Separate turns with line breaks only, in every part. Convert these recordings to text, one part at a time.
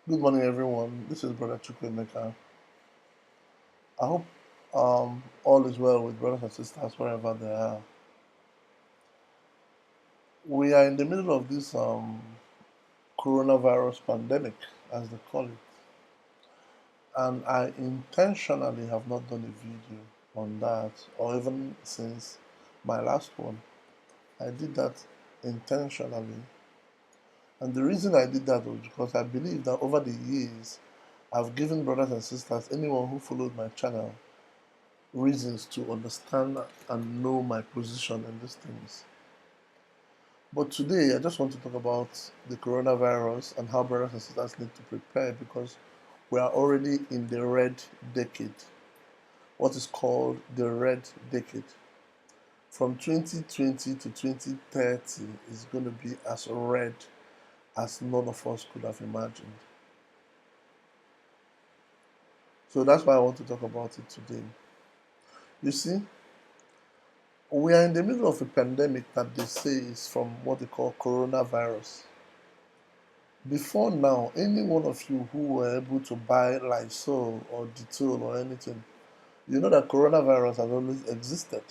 Good morning, everyone. This is Brother Chukwemeka. I hope all is well with brothers and sisters wherever they are. We are in the middle of this coronavirus pandemic, as they call it, and I intentionally have not done a video on that, or even since my last one. I did that intentionally, and the reason I did that was because I believe that over the years, I've given brothers and sisters, anyone who followed my channel, reasons to understand and know my position in these things. But today, I just want to talk about the coronavirus and how brothers and sisters need to prepare because we are already in the red decade, what is called the red decade. From 2020 to 2030 is going to be as red as none of us could have imagined. So that's why I want to talk about it today. You see, we are in the middle of a pandemic that they say is from what they call coronavirus. Before now, any one of you who were able to buy Lysol or Dettol or anything, you know that coronavirus has always existed.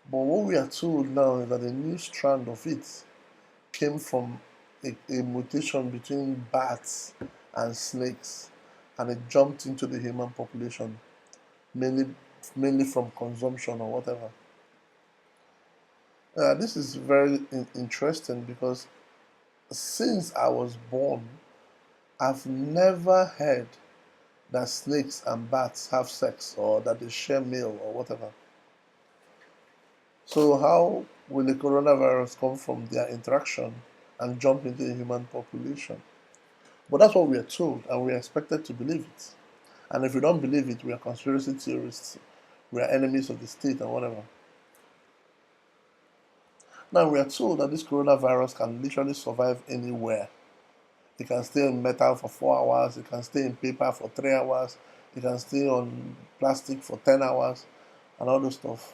But what we are told now is that a new strand of it came from a mutation between bats and snakes, and it jumped into the human population, mainly, mainly from consumption or whatever. This is very interesting because since I was born, I've never heard that snakes and bats have sex or that they share meal or whatever. So how will the coronavirus come from their interaction and jump into the human population? But that's what we are told, and we are expected to believe it. And if we don't believe it, we are conspiracy theorists, we are enemies of the state and whatever. Now we are told that this coronavirus can literally survive anywhere. It can stay on metal for 4 hours, it can stay in paper for 3 hours, it can stay on plastic for 10 hours, and all those stuff.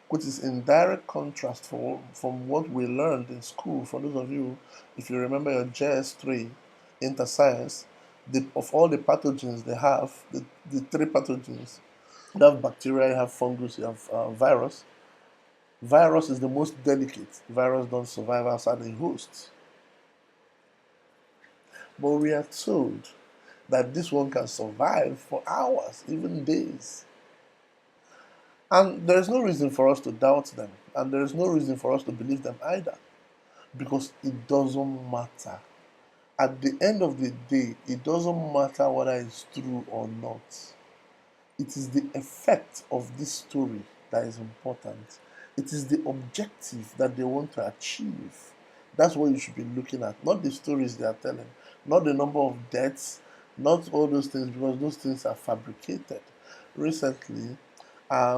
Which is in direct contrast from what we learned in school. For those of you, if you remember your JS3 inter science, of all the pathogens they have, the three pathogens, you have bacteria, you have fungus, you have virus. Virus is the most delicate. Virus don't survive outside the host. But we are told that this one can survive for hours, even days. And there is no reason for us to doubt them, and there is no reason for us to believe them either, because it doesn't matter. At the end of the day, it doesn't matter whether it's true or not. It is the effect of this story that is important. It is the objective that they want to achieve. That's what you should be looking at, not the stories they are telling, not the number of deaths, not all those things, because those things are fabricated. Recently,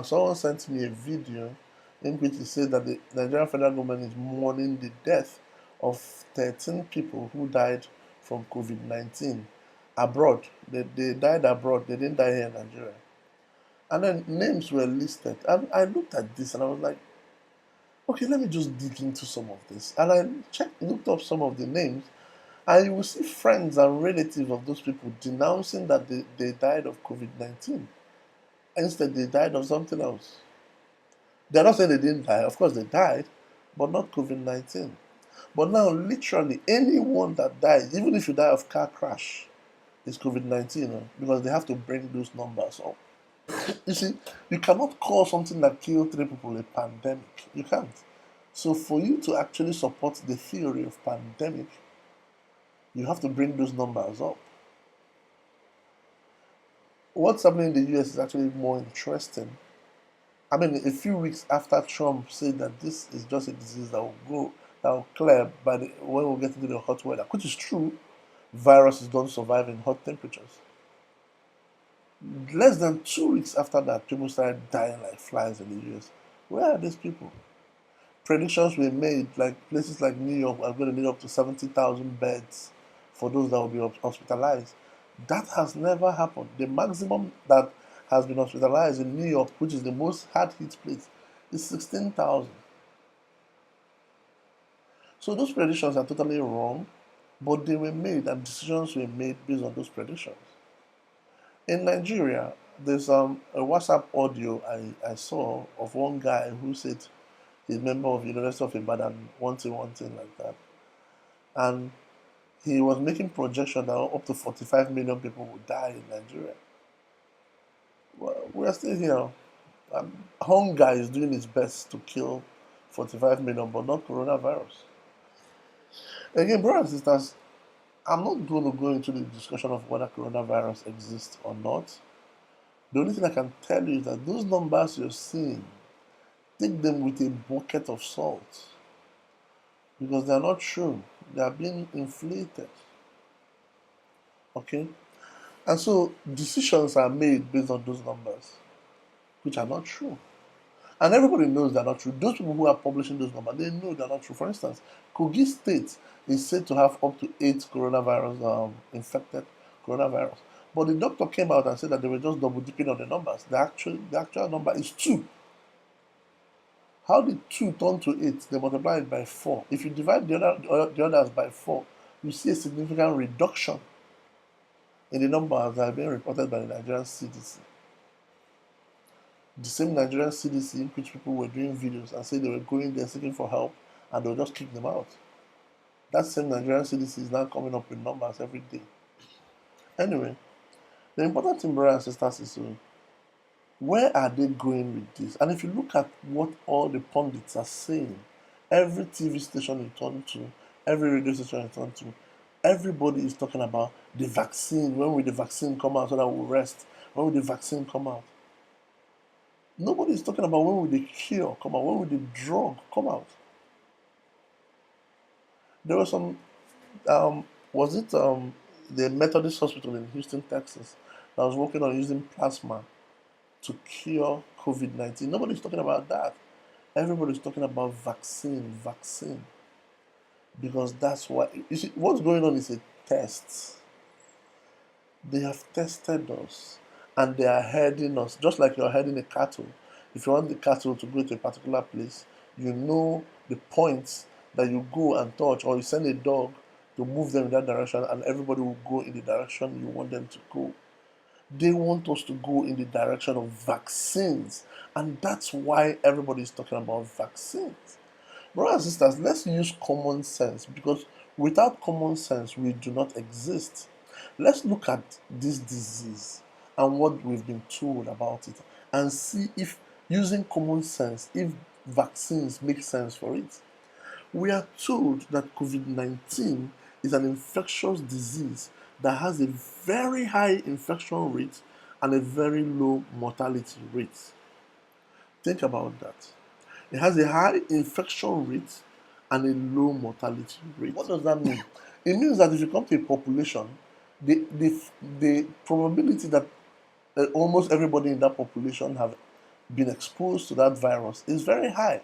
someone sent me a video in which it said that the Nigerian federal government is mourning the death of 13 people who died from COVID 19 abroad. They died abroad, they didn't die here in Nigeria. And then names were listed. And I looked at this and I was like, okay, let me just dig into some of this. And I looked up some of the names, and you will see friends and relatives of those people denouncing that they died of COVID 19. Instead, they died of something else. They're not saying they didn't die. Of course, they died, but not COVID 19. But now, literally, anyone that dies, even if you die of car crash, is COVID 19, because they have to bring those numbers up. You see, you cannot call something that killed three people a pandemic. You can't. So, for you to actually support the theory of pandemic, you have to bring those numbers up. What's happening in the US is actually more interesting. I mean, a few weeks after Trump said that this is just a disease that will clear when we get into the hot weather, which is true, viruses don't survive in hot temperatures. Less than 2 weeks after that, people started dying like flies in the US. Where are these people? Predictions were made, like places like New York are going to need up to 70,000 beds for those that will be hospitalized. That has never happened. The maximum that has been hospitalized in New York, which is the most hard hit place, is 16,000. So those predictions are totally wrong. But they were made and decisions were made based on those predictions. In Nigeria, there's a WhatsApp audio I saw of one guy who said he's a member of University of Ibadan, one thing like that. And he was making projection that up to 45 million people would die in Nigeria. Well, we're still here. Hunger is doing its best to kill 45 million, but not coronavirus. Again, brothers and sisters, I'm not going to go into the discussion of whether coronavirus exists or not. The only thing I can tell you is that those numbers you're seeing, take them with a bucket of salt because they're not true. They are being inflated. Okay? And so decisions are made based on those numbers, which are not true. And everybody knows they're not true. Those people who are publishing those numbers, they know they're not true. For instance, Kogi State is said to have up to 8 coronavirus infected coronavirus. But the doctor came out and said that they were just double dipping on the numbers. The actual number is 2. How did 2 turn to 8? They multiply it by 4. If you divide the others by 4, you see a significant reduction in the numbers that are being reported by the Nigerian CDC. The same Nigerian CDC in which people were doing videos and said they were going there seeking for help and they'll just kick them out. That same Nigerian CDC is now coming up with numbers every day. Anyway, the important thing, brothers and sisters, is where are they going with this? And if you look at what all the pundits are saying, every TV station you turn to, every radio station you turn to, everybody is talking about the vaccine. When will the vaccine come out so that we'll rest? When will the vaccine come out? Nobody is talking about when will the cure come out, when will the drug come out. There was some, was it the Methodist Hospital in Houston, Texas, that was working on using plasma to cure COVID-19. Nobody's talking about that. Everybody's talking about vaccine. Because that's what, you see, what's going on is a test. They have tested us and they are herding us, just like you're herding a cattle. If you want the cattle to go to a particular place, you know the points that you go and touch, or you send a dog to move them in that direction, and everybody will go in the direction you want them to go. They want us to go in the direction of vaccines, and that's why everybody is talking about vaccines. Brothers and sisters, let's use common sense, because without common sense, we do not exist. Let's look at this disease and what we've been told about it and see if, using common sense, if vaccines make sense for it. We are told that COVID-19 is an infectious disease that has a very high infection rate and a very low mortality rate. Think about that. It has a high infection rate and a low mortality rate. What does that mean? It means that if you come to a population, the probability that almost everybody in that population have been exposed to that virus is very high.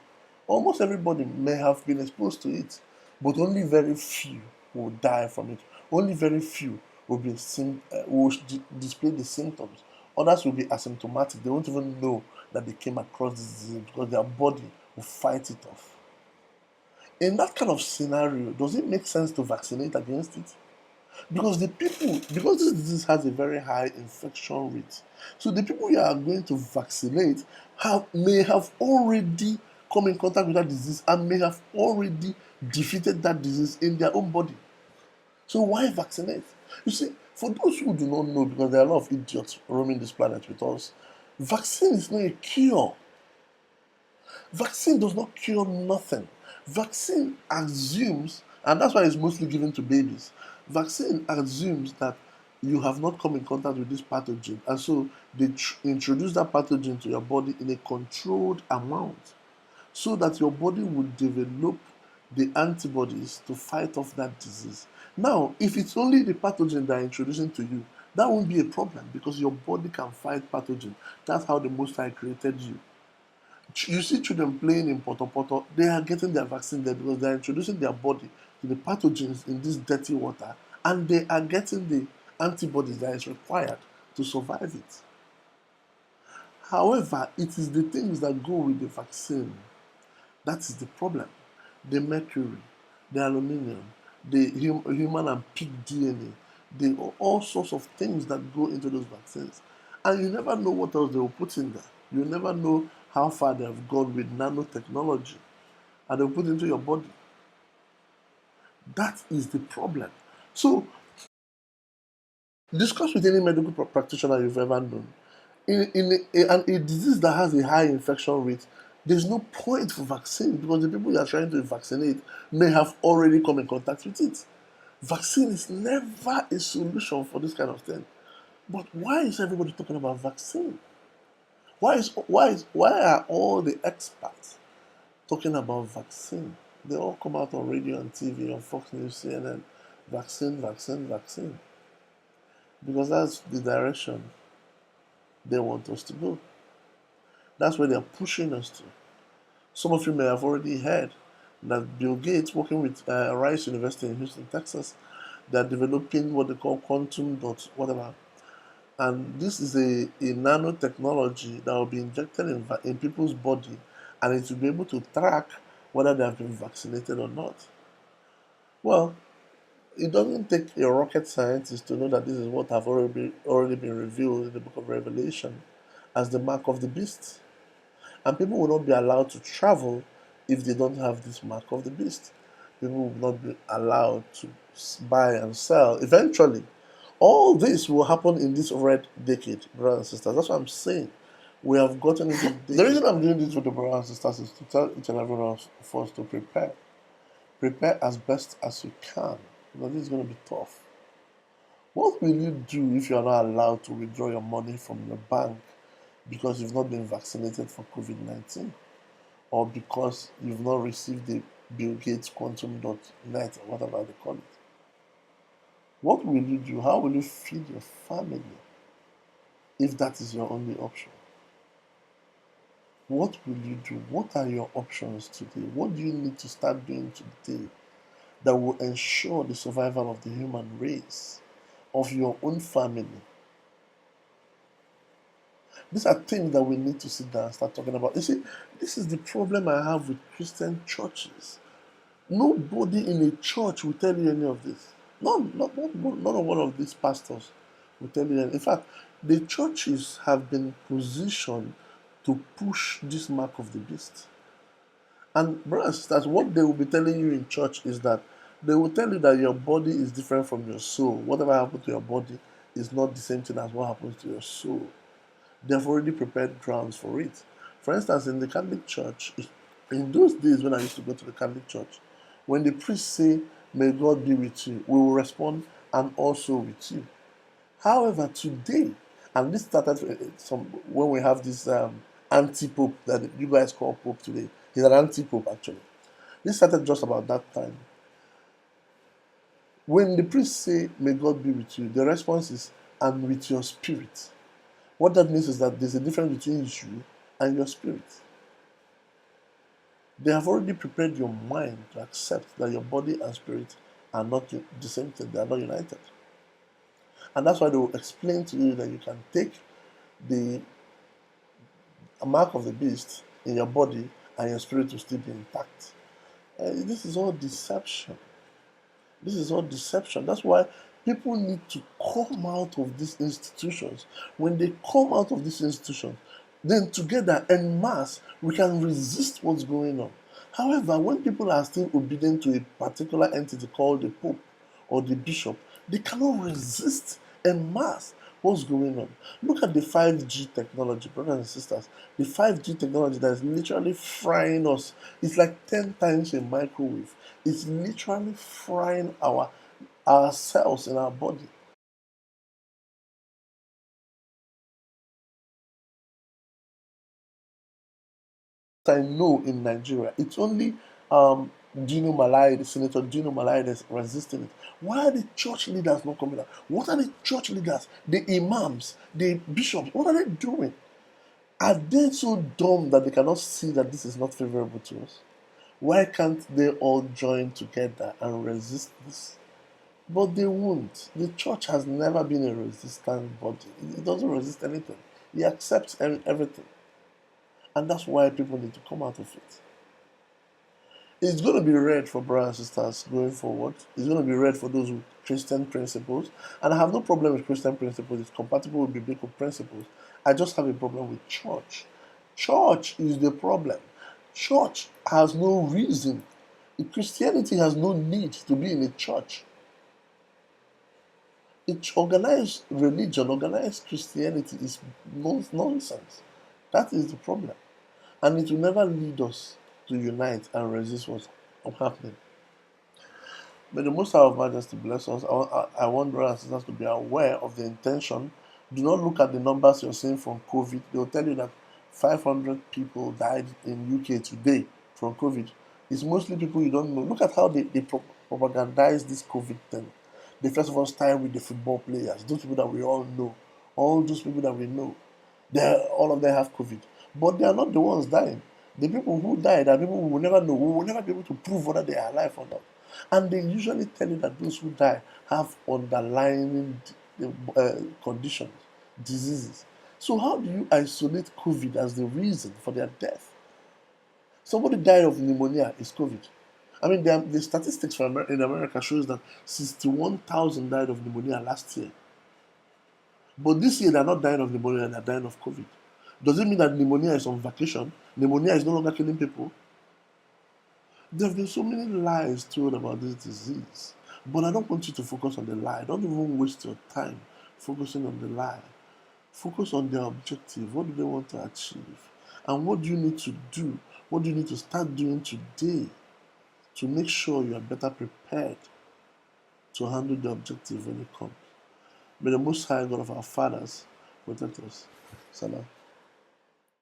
Almost everybody may have been exposed to it, but only very few will die from it. Only very few will display the symptoms. Others will be asymptomatic. They won't even know that they came across this disease because their body will fight it off. In that kind of scenario, does it make sense to vaccinate against it? Because this disease has a very high infection rate. So the people you are going to vaccinate may have already come in contact with that disease and may have already defeated that disease in their own body. So why vaccinate? You see, for those who do not know, because there are a lot of idiots roaming this planet with us, vaccine is not a cure. Vaccine does not cure nothing. Vaccine assumes, and that's why it's mostly given to babies. Vaccine assumes that you have not come in contact with this pathogen, and so they introduce that pathogen to your body in a controlled amount so that your body will develop the antibodies to fight off that disease. Now, if it's only the pathogen they're introducing to you, that won't be a problem because your body can fight pathogen. That's how the Most High created you. You see children playing in poto poto, they are getting their vaccine there because they are introducing their body to the pathogens in this dirty water, and they are getting the antibodies that is required to survive it. However, it is the things that go with the vaccine that is the problem. The mercury, the aluminium, the human and pig DNA, the all sorts of things that go into those vaccines. And you never know what else they will put in there. You never know how far they have gone with nanotechnology and they'll put into your body. That is the problem. So discuss with any medical practitioner you've ever known. A disease that has a high infection rate, there's no point for vaccine because the people you are trying to vaccinate may have already come in contact with it. Vaccine is never a solution for this kind of thing. But why is everybody talking about vaccine? Why are all the experts talking about vaccine? They all come out on radio and TV, on Fox News, CNN, vaccine, vaccine, vaccine. Because that's the direction they want us to go. That's where they're pushing us to. Some of you may have already heard that Bill Gates, working with Rice University in Houston, Texas, they're developing what they call quantum dot whatever. And this is a nanotechnology that will be injected in people's body and it will be able to track whether they have been vaccinated or not. Well, it doesn't take a rocket scientist to know that this is what have already been revealed in the book of Revelation as the mark of the beast. And people will not be allowed to travel if they don't have this mark of the beast. People will not be allowed to buy and sell. Eventually, all this will happen in this red decade, brothers and sisters. That's what I'm saying. We have gotten into the reason I'm doing this with the brothers and sisters is to tell each and every one of us to prepare. Prepare as best as you can. Because this is going to be tough. What will you do if you are not allowed to withdraw your money from your bank because you've not been vaccinated for COVID-19 or because you've not received the Bill Gates quantum.net or whatever they call it? What will you do? How will you feed your family if that is your only option? What will you do? What are your options today? What do you need to start doing today that will ensure the survival of the human race, of your own family? These are things that we need to sit down and start talking about. You see, this is the problem I have with Christian churches. Nobody in a church will tell you any of this. None of one of these pastors will tell you. In fact, the churches have been positioned to push this mark of the beast. And brothers and sisters, what they will be telling you in church is that they will tell you that your body is different from your soul. Whatever happened to your body is not the same thing as what happens to your soul. They have already prepared grounds for it. For instance, in the Catholic Church, in those days when I used to go to the Catholic Church, when the priest say, "May God be with you," we will respond, "And also with you." However, today, and this started when we have this anti-pope that you guys call pope today. He's an anti-pope actually. This started just about that time. When the priest say, "May God be with you," the response is, "And with your spirit." What that means is that there's a difference between you and your spirit. They have already prepared your mind to accept that your body and spirit are not the same thing, they are not united. And that's why they will explain to you that you can take the mark of the beast in your body and your spirit will still be intact. This is all deception. This is all deception. That's why people need to come out of these institutions. When they come out of these institutions, then together en masse, we can resist what's going on. However, when people are still obedient to a particular entity called the Pope or the Bishop, they cannot resist en masse what's going on. Look at the 5G technology, brothers and sisters. The 5G technology that is literally frying us. It's like 10 times a microwave. It's literally frying our cells in our body. I know in Nigeria, it's only Dino Malai, Senator Dino Malai that's resisting it. Why are the church leaders not coming out? What are the church leaders, the imams, the bishops, what are they doing? Are they so dumb that they cannot see that this is not favorable to us? Why can't they all join together and resist this? But they won't. The church has never been a resistant body. It doesn't resist anything. It accepts everything. And that's why people need to come out of it. It's going to be red for brothers and sisters going forward. It's going to be red for those with Christian principles. And I have no problem with Christian principles. It's compatible with biblical principles. I just have a problem with church. Church is the problem. Church has no reason. Christianity has no need to be in a church. It's organized religion, organized Christianity is nonsense. That is the problem. And it will never lead us to unite and resist what's happening. May the Most High of Majesty bless us. I want brothers and sisters to be aware of the intention. Do not look at the numbers you're seeing from COVID. They'll tell you that 500 people died in UK today from COVID. It's mostly people you don't know. Look at how they propagandize this COVID thing. They first of all start with the football players, those people that we all know, all those people that we know. All of them have COVID. But they are not the ones dying. The people who died are people we will never know. We will never be able to prove whether they are alive or not. And they usually tell you that those who die have underlying conditions, diseases. So how do you isolate COVID as the reason for their death? Somebody died of pneumonia is COVID. I mean, the statistics in America shows that 61,000 died of pneumonia last year. But this year they're not dying of pneumonia, they're dying of COVID. Does it mean that pneumonia is on vacation? Pneumonia is no longer killing people? There have been so many lies told about this disease. But I don't want you to focus on the lie. Don't even waste your time focusing on the lie. Focus on their objective. What do they want to achieve? And what do you need to do? What do you need to start doing today to make sure you are better prepared to handle the objective when it comes? May the Most High God of our fathers protect us. Salam.